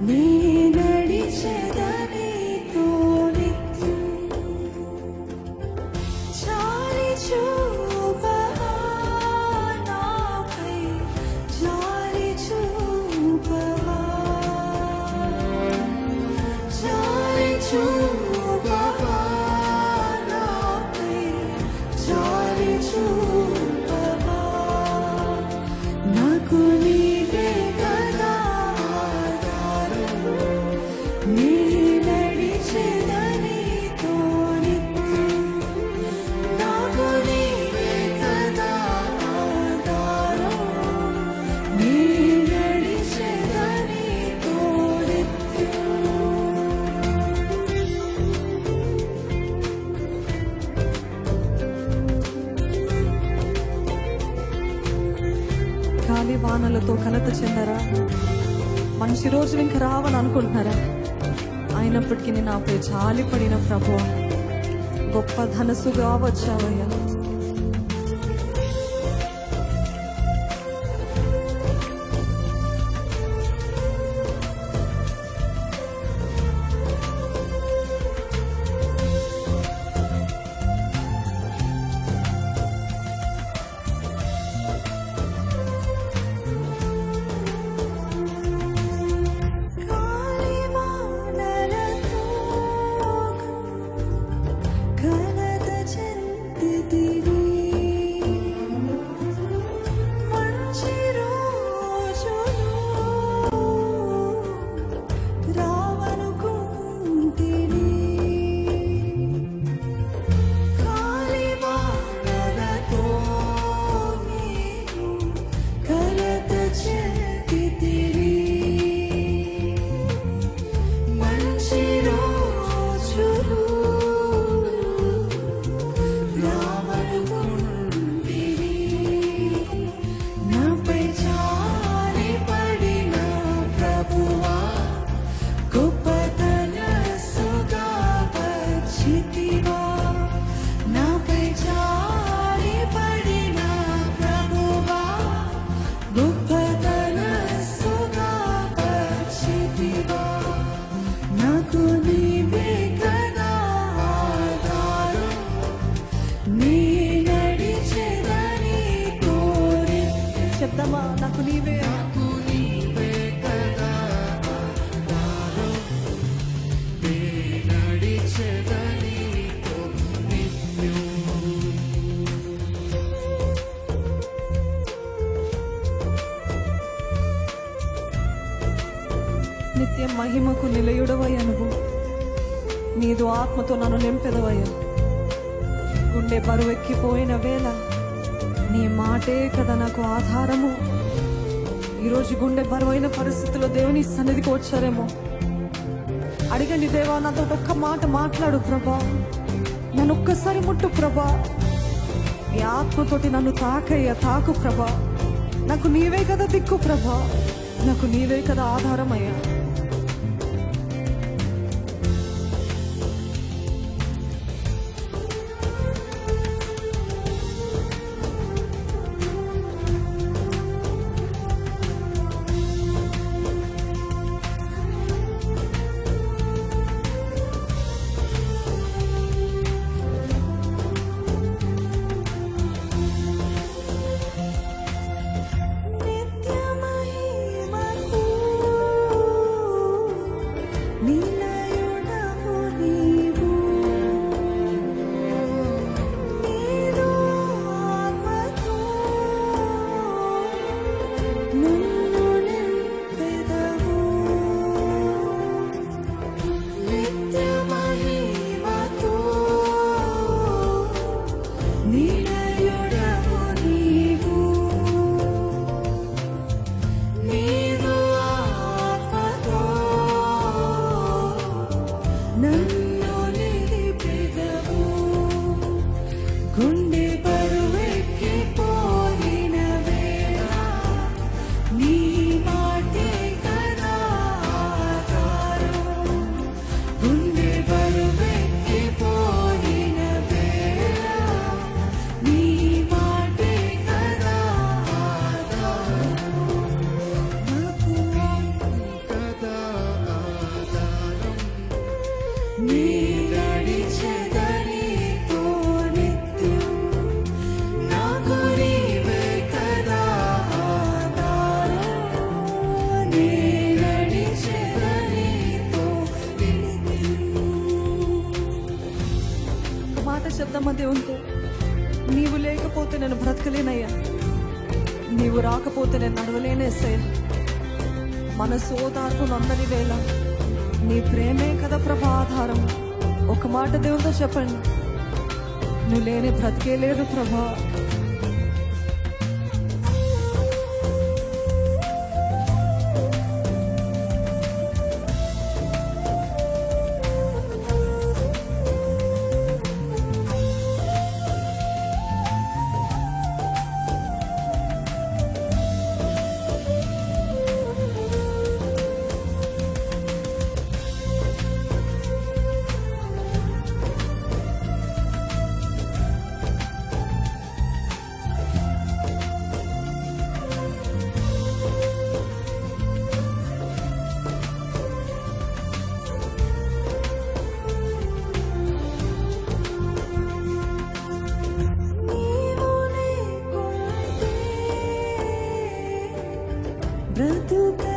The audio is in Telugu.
నీ నడిచెదనితో నిత్యం చాలి చూపవా నాపై చాలి చూపవా చాలి చూపవా నాపై చాలి చూపవా నాకు నీవే కదా ఆధారము నీ నడిచెదనితో నిత్యం నాకు నీవే కదా ఆధారము నీ నడిచెదనితో నిత్యం. గాలి వానలతో కలత చెందరా? మనిషి రోజులు ఇంకా రావని అనుకుంటున్నారా? అయినప్పటికీ నాపై జాలిపడిన ప్రభువా, గొప్ప ధనస్సుగా వచ్చావయ్యా. కలత చెందితివి మంచి రోజులు రావనుకుంటిని గాలివానలతో నీవు కలత చెందితివి మంచి రోజులు రావనుకుంటివి నాపై జాలిపడిన ప్రభువా గొప్పతనస్సుగా వచ్చితివా నాపై జాలిపడిన ప్రభువా గొప్పతనస్సుగా వచ్చితివా నాకు నీవే కదా ఆధారం నీ నడిచెదనితో నిత్యం. చెప్దామా? నాకు నీవే కదా ఆధారం నీ నడిచెదనితో నిత్యం. నిత్య మహిమకు నిలయుడవయ్యా నువ్వు. నీదు ఆత్మతో నన్ను నింపెదవయ్యా. గుండె బరువెక్కిపోయిన వేళ నీ మాటే కదా నాకు ఆధారము. ఈరోజు గుండె బరువైన పరిస్థితుల్లో దేవుని సన్నిధికి వచ్చారేమో. అడిగండి, దేవా నాతో ఒక్క మాట మాట్లాడు ప్రభా, నన్ను ఒక్కసారి ముట్టు ప్రభా, నీ ఆత్మతోటి నన్ను తాకయ్యా, తాకు ప్రభా. నాకు నీవే కదా దిక్కు ప్రభా, నాకు నీవే కదా ఆధారమయ్యా. నిత్య మహిమకు చెప్దామా దేవునితో? నీవు లేకపోతే నేను బ్రతకలేనయ్యా, నీవు రాకపోతే నేను నడవలేనేసయ్యా. మన సోదార్పు నందని వేళ నీ ప్రేమే కదా ప్రభా ఆధారం. ఒక మాట దేవునితో చెప్పండి, నువ్వు లేని బ్రతికే లేదు ప్రభా. బ్రతుక